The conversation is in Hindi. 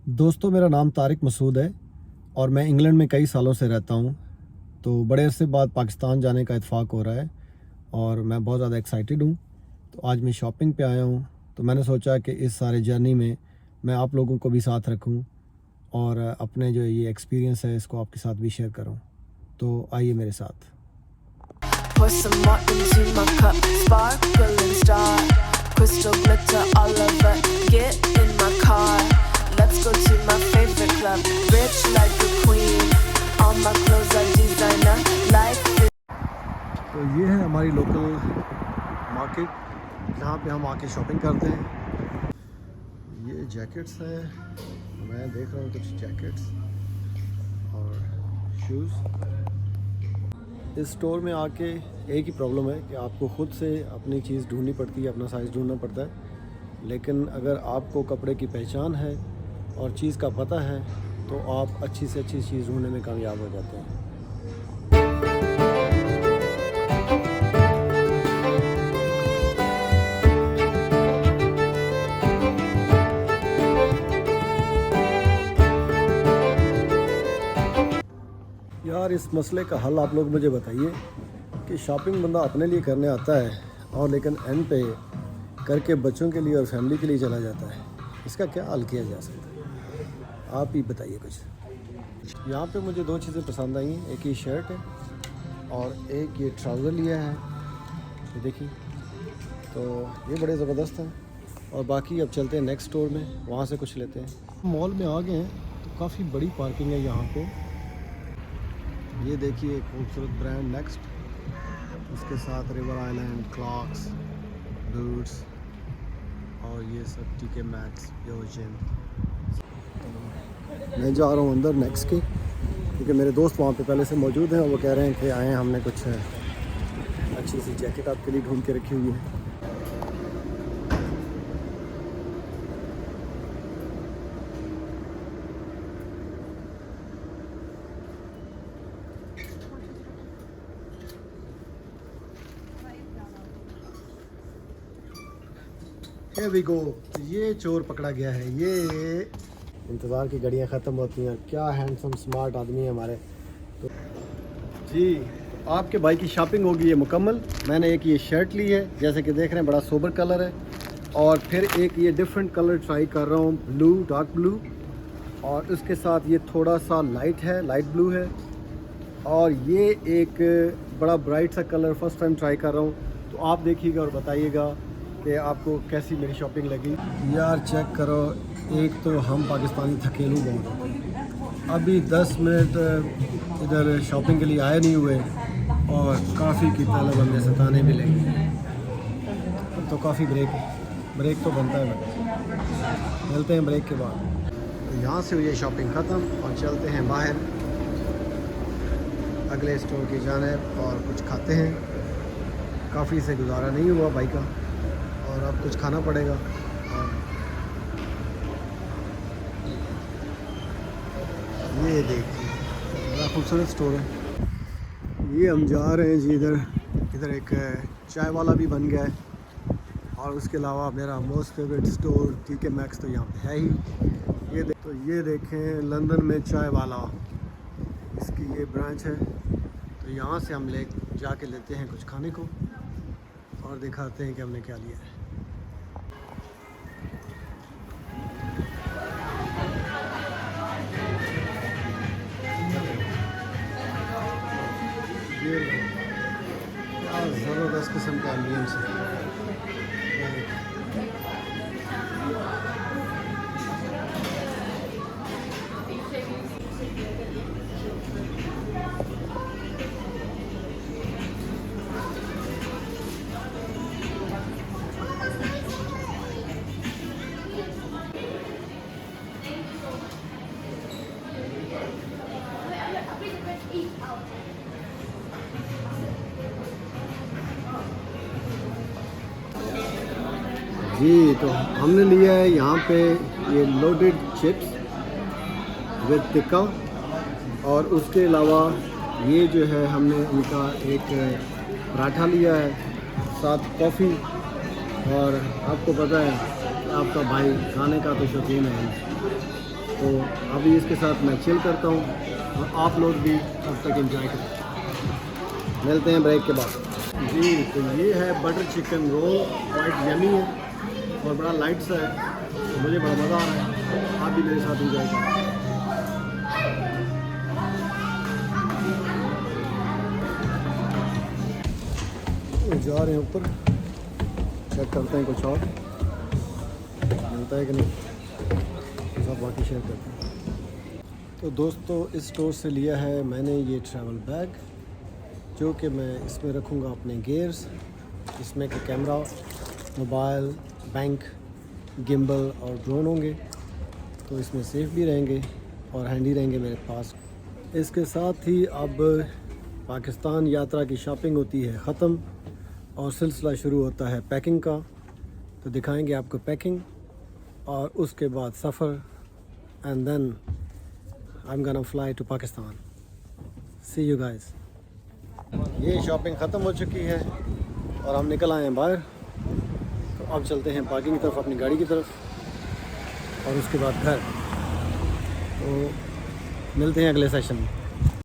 दोस्तों, मेरा नाम तारिक मसूद है और मैं इंग्लैंड में कई सालों से रहता हूँ। तो बड़े अरसे बाद पाकिस्तान जाने का इत्तेफाक हो रहा है और मैं बहुत ज़्यादा एक्साइटेड हूँ। तो आज मैं शॉपिंग पे आया हूँ, तो मैंने सोचा कि इस सारे जर्नी में मैं आप लोगों को भी साथ रखूँ और अपने जो ये एक्सपीरियंस है इसको आपके साथ भी शेयर करूँ। तो आइए मेरे साथ। Pour some more into my cup, sparkling star, crystal glitter all over. Get in my car, let's go to my favorite club. Rich like a queen, all my clothes are designer. Life is तो ये है हमारी लोकल मार्केट जहाँ पे हम आके शॉपिंग करते हैं। ये जैकेट्स हैं, मैं देख रहा हूँ कुछ जैकेट्स और शूज़। इस स्टोर में आके एक ही प्रॉब्लम है कि आपको ख़ुद से अपनी चीज़ ढूंढनी पड़ती है, अपना साइज़ ढूंढना पड़ता है। लेकिन अगर आपको कपड़े की पहचान है और चीज़ का पता है तो आप अच्छी से अच्छी चीज़ ढूंढने में कामयाब हो जाते हैं। यार, इस मसले का हल आप लोग मुझे बताइए कि शॉपिंग बंदा अपने लिए करने आता है और लेकिन एंड पे करके बच्चों के लिए और फैमिली के लिए चला जाता है। इसका क्या हल किया जा सकता है, आप ही बताइए कुछ। यहाँ पे मुझे दो चीज़ें पसंद आई हैं, एक ये शर्ट है और एक ये ट्राउज़र लिया है, ये देखिए। तो ये बड़े ज़बरदस्त हैं और बाकी अब चलते हैं नेक्स्ट स्टोर में, वहाँ से कुछ लेते हैं। मॉल में आ गए हैं तो काफ़ी बड़ी पार्किंग है यहाँ पे। ये देखिए खूबसूरत ब्रांड नेक्स्ट, इसके साथ रिवर आइलैंड, क्लॉक्स, बूट्स और ये सब टीके मैक्स, योजिन। मैं जा रहा हूँ अंदर नेक्स्ट के, क्योंकि मेरे दोस्त वहाँ पे पहले से मौजूद हैं और वो कह रहे हैं कि आए, हमने कुछ अच्छी सी जैकेट आपके लिए ढूंढ के रखी हुई है। Here we go। ये चोर पकड़ा गया है। ये इंतज़ार की घड़ियाँ ख़त्म होती हैं। क्या हैंडसम स्मार्ट आदमी है हमारे। तो जी, आपके भाई की शॉपिंग होगी ये मुकम्मल। मैंने एक ये शर्ट ली है, जैसे कि देख रहे हैं बड़ा सोबर कलर है, और फिर एक ये डिफरेंट कलर ट्राई कर रहा हूँ, ब्लू, डार्क ब्लू, और उसके साथ ये थोड़ा सा लाइट है, लाइट ब्लू है, और ये एक बड़ा ब्राइट सा कलर फर्स्ट टाइम ट्राई कर रहा हूँ। तो आप देखिएगा और बताइएगा कि आपको कैसी मेरी शॉपिंग लगी। यार चेक करो, एक तो हम पाकिस्तानी थकेलू बहुत हैं, अभी 10 मिनट इधर शॉपिंग के लिए आए नहीं हुए और काफ़ी की तलब हमें सताने भी लगी। तो काफ़ी ब्रेक तो बनता है। मिलते हैं ब्रेक के बाद। तो यहाँ से हुई है शॉपिंग ख़त्म और चलते हैं बाहर अगले स्टोर की जानिब और कुछ खाते हैं। काफ़ी से गुजारा नहीं हुआ भाई का और अब कुछ खाना पड़ेगा। और ये देखिए बड़ा खूबसूरत स्टोर है। ये हम जा रहे हैं जी, इधर एक चाय वाला भी बन गया है, और उसके अलावा मेरा मोस्ट फेवरेट स्टोर टीके मैक्स तो यहाँ पे है ही। ये देखें लंदन में चाय वाला, इसकी ये ब्रांच है। तो यहाँ से हम जाके लेते हैं कुछ खाने को और दिखाते हैं कि हमने क्या लिया है। ये क्या ज़बरदस्त किस्म का एम्बियंस है। जी, तो हमने लिया है यहाँ पे ये लोडेड चिप्स विद टिक्का, और उसके अलावा ये जो है हमने इनका एक पराठा लिया है, साथ कॉफ़ी। और आपको पता है आपका भाई खाने का तो शौकीन है। तो अभी इसके साथ मैं चिल करता हूँ और आप लोग भी अब तक एंजॉय करें। मिलते हैं ब्रेक के बाद। जी तो ये है butter chicken roll, white yummy है और बड़ा लाइट सा है, तो मुझे बड़ा मज़ा आ रहा है। आप भी मेरे साथ एंजॉय करें। जा रहे हैं ऊपर, चेक करते हैं कुछ और मिलता है कि नहीं, सब बाकी शेयर करते हैं। तो दोस्तों इस स्टोर से लिया है मैंने ये ट्रैवल बैग, जो कि मैं इसमें रखूँगा अपने गियर्स, इसमें कि कैमरा, मोबाइल, बैंक, गिम्बल और ड्रोन होंगे, तो इसमें सेफ़ भी रहेंगे और हैंडी रहेंगे मेरे पास। इसके साथ ही अब पाकिस्तान यात्रा की शॉपिंग होती है ख़त्म और सिलसिला शुरू होता है पैकिंग का। तो दिखाएंगे आपको पैकिंग और उसके बाद सफ़र, and then I am gonna fly to Pakistan. See you guys. ये शॉपिंग ख़त्म हो चुकी है और हम निकल आए हैं बाहर। तो अब चलते हैं पार्किंग की तरफ, अपनी गाड़ी की तरफ, और उसके बाद घर। तो मिलते हैं अगले सेशन में।